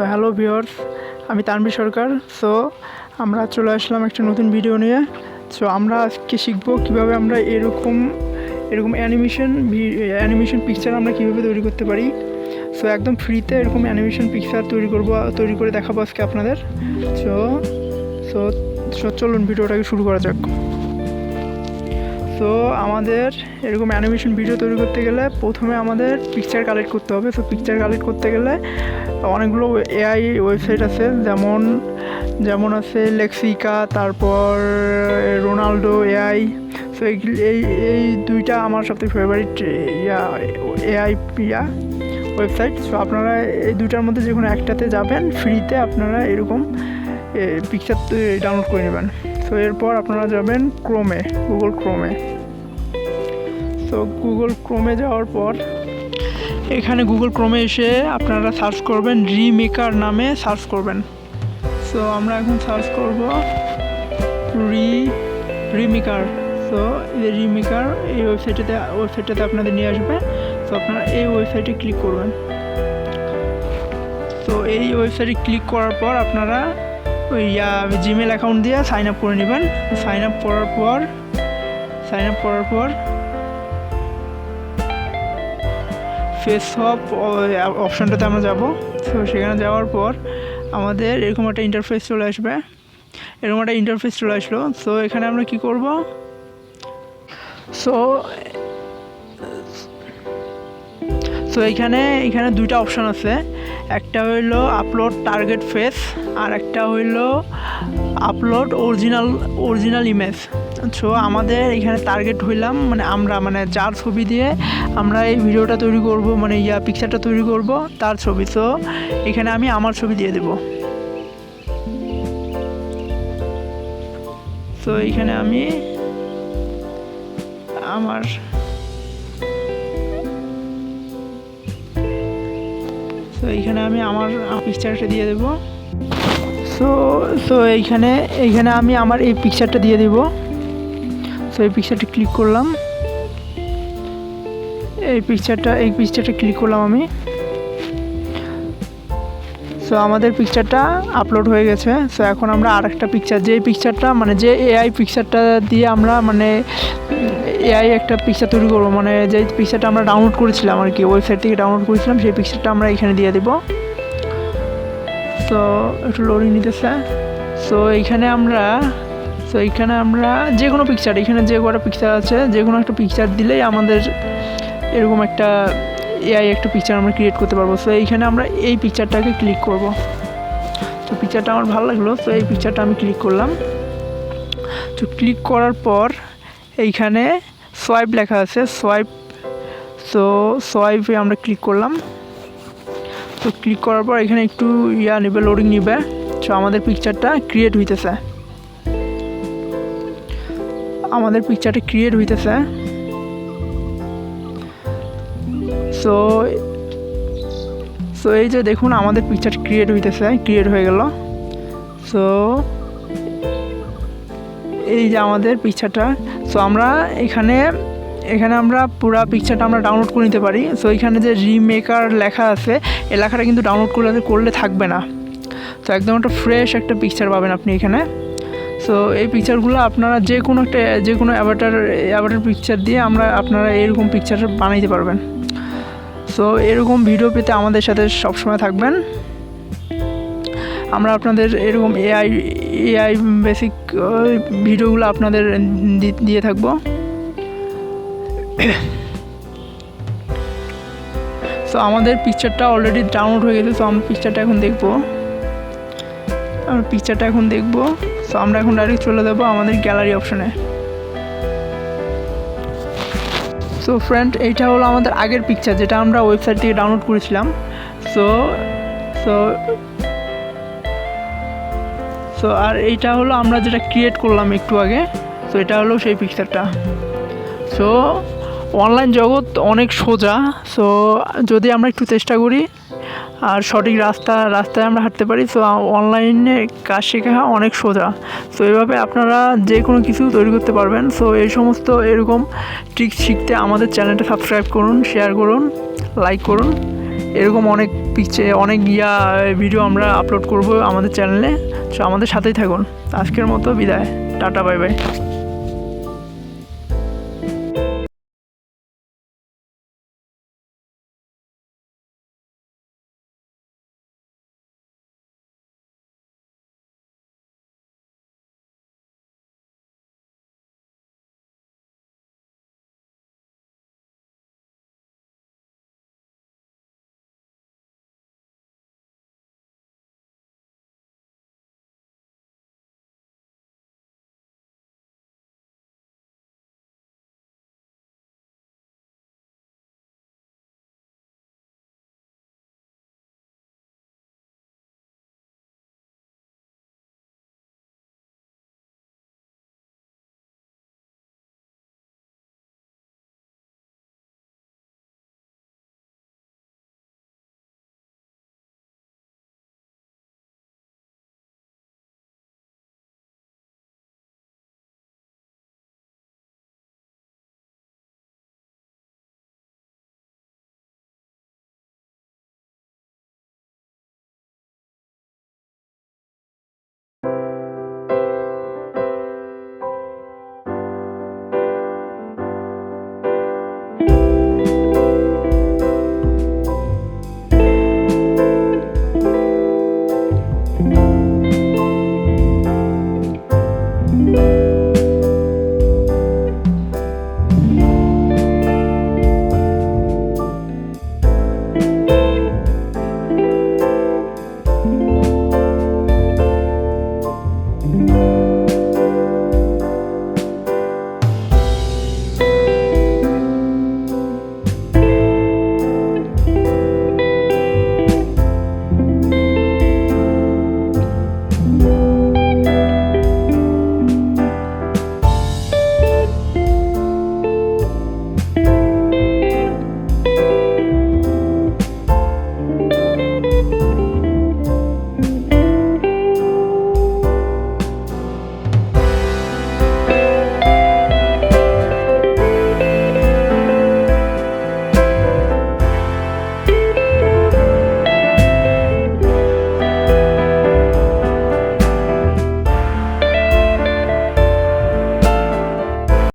Hello viewers, আমি তানভীর সরকার। So আমরা চলে আসলাম একটা নতুন ভিডিও নিয়ে। সো আমরা আজকে শিখব কিভাবে আমরা এরকম অ্যানিমেশন পিকচার আমরা কীভাবে তৈরি করতে পারি। সো একদম ফ্রিতে এরকম অ্যানিমেশন পিকচার তৈরি করে দেখাবো আজকে আপনাদের। সো সো সো চলুন ভিডিওটাকে শুরু করা যাক। সো আমাদের এরকম অ্যানিমেশন ভিডিও তৈরি করতে গেলে প্রথমে আমাদের পিকচার কালেক্ট করতে হবে। সো পিকচার কালেক্ট করতে গেলে অনেকগুলো এআই ওয়েবসাইট আছে, যেমন আছে লেক্সিকা, তারপর রোনাল্ডো এআই। সো এই দুইটা আমার সবথেকে ফেভারিট এআই ওয়েবসাইট। সো আপনারা এই দুইটার মধ্যে যে কোনো একটাতে যাবেন, ফ্রিতে আপনারা এরকম পিকচার ডাউনলোড করে নেবেন। সো এরপর আপনারা যাবেন গুগল ক্রোমে। সো গুগল ক্রোমে যাওয়ার পর এখানে গুগল ক্রোমে এসে আপনারা সার্চ করবেন রিমেকার নামে সার্চ করবেন। সো আমরা এখন সার্চ করব রিমেকার। সো এই রিমেকার এই ওয়েবসাইটটাতে আপনাদের নিয়ে আসবে। সো আপনারা এই ওয়েবসাইটে ক্লিক করবেন। তো এই ওয়েবসাইটে ক্লিক করার পর আপনারা ওই জিমেল অ্যাকাউন্ট দিয়ে সাইন আপ করে নেবেন। সাইন আপ করার পর ফেস সোয়াপ অপশানটাতে আমরা যাব। তো সেখানে যাওয়ার পর আমাদের এরকম একটা ইন্টারফেস চলে আসলো। সো এখানে আমরা কি করব, সো এখানে দুইটা অপশান আছে। একটা হইলো আপলোড টার্গেট ফেস, আর একটা হইলো আপলোড অরিজিনাল ইমেজ। সো আমাদের এখানে টার্গেট হইলাম আমরা যার ছবি দিয়ে আমরা এই ভিডিওটা তৈরি করব, পিকচারটা তৈরি করব তার ছবি। সো এখানে আমি আমার ছবি দিয়ে দেব। সো এখানে আমি আমার পিকচারটা দিয়ে দেব। সো এইখানে আমি আমার এই পিকচারটা দিয়ে দেব। সো এই পিকচারটা ক্লিক করলাম, এই পিকচারটা ক্লিক করলাম আমি। সো আমাদের পিকচারটা আপলোড হয়ে গেছে। সো এখন আমরা আরেকটা পিকচার, যে এআই পিকচারটা দিয়ে আমরা এআই একটা পিকচার তৈরি করবো, যে পিকচারটা আমরা ডাউনলোড করেছিলাম আর কি, ওয়েবসাইট থেকে ডাউনলোড করেছিলাম, সেই পিকচারটা আমরা এখানে দিয়ে দেব। সো একটু লোডিং নিতেছে। সো এইখানে আমরা যে কোনো পিকচার, এখানে যে কটা পিকচার আছে যে কোনো একটা পিকচার দিলেই আমাদের এরকম একটা এআই একটা পিকচার আমরা ক্রিয়েট করতে পারবো। সো এইখানে আমরা এই পিকচারটাকে ক্লিক করব। তো পিকচারটা আমার ভালো লাগলো, তো এই পিকচারটা আমি ক্লিক করলাম। তো ক্লিক করার পর এইখানে সোয়াইপ লেখা আছে, সোয়াইপে আমরা ক্লিক করলাম। তো ক্লিক করার পর এখানে একটু লোডিং নিবে। সো আমাদের পিকচারটা ক্রিয়েট হইতেছে। সো এই যে দেখুন আমাদের পিকচার ক্রিয়েট হয়ে গেল। সো এই যে আমাদের পিকচারটা। সো আমরা এখানে আমরা পুরো পিকচারটা আমরা ডাউনলোড করে নিতে পারি। সো এখানে যে রিমেকার লেখা আছে, এই লেখাটা কিন্তু ডাউনলোড করলে থাকবে না। তো একদম একটা ফ্রেশ একটা পিকচার পাবেন আপনি এখানে। সো এই পিকচারগুলো আপনারা যে কোনো অ্যাভাটার পিকচার দিয়ে আপনারা এরকম পিকচার বানাইতে পারবেন। সো এরকম ভিডিও পেতে আমাদের সাথে সবসময় থাকবেন। আমরা আপনাদের এরকম এআই বেসিক ভিডিওগুলো আপনাদের দিয়ে থাকবো। সো আমাদের পিকচারটা অলরেডি ডাউনলোড হয়ে গেছে। সো আমরা পিকচারটা এখন দেখব। সো আমরা এখন ডাইরেক্ট চলে যাব আমাদের গ্যালারি অপশনে। সো ফ্রেন্ড, এইটা হলো আমাদের আগের পিকচার, যেটা আমরা ওয়েবসাইট থেকে ডাউনলোড করেছিলাম। সো আর এইটা হলো আমরা যেটা ক্রিয়েট করলাম একটু আগে। সো এটা হলো সেই পিকচারটা। সো অনলাইন জগৎ অনেক সোজা। সো যদি আমরা একটু চেষ্টা করি আর সঠিক রাস্তায় আমরা হাঁটতে পারি, সো অনলাইনে কাজ শেখা অনেক সোজা। সো এইভাবে আপনারা যে কোনো কিছু তৈরি করতে পারবেন। সো এই সমস্ত এরকম ট্রিক্স শিখতে আমাদের চ্যানেলটা সাবস্ক্রাইব করুন, শেয়ার করুন, লাইক করুন। এরকম অনেক অনেক ভিডিও আমরা আপলোড করব আমাদের চ্যানেলে। সো আমাদের সাথেই থাকুন। আজকের মতো বিদায়, টাটা, বাই বাই।